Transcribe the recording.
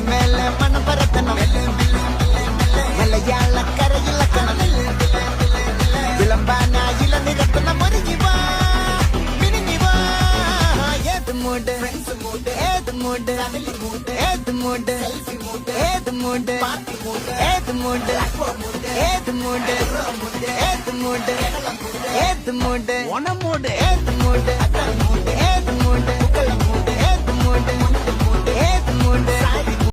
മേലെ മണം പരത്തണം മലയാളക്കരയിലക്കണം വിളമ്പാനായില നിരത്തണം ഒരുങ്ങിവാ മിനിങ്ങിവാ ഏത് മൂഡ് ഏത് മൂഡ് ഏത് മൂഡ് ഏത് മൂഡ് ഏത് മൂഡ് ഏത് മൂഡ് ഏത് മൂഡ് ഏത് മൂഡ് ഓണമൂഡ് ഏത് മൂഡ് ഏത് മൂഡ് ഏത് മൂഡ് ഏത് മൂഡ്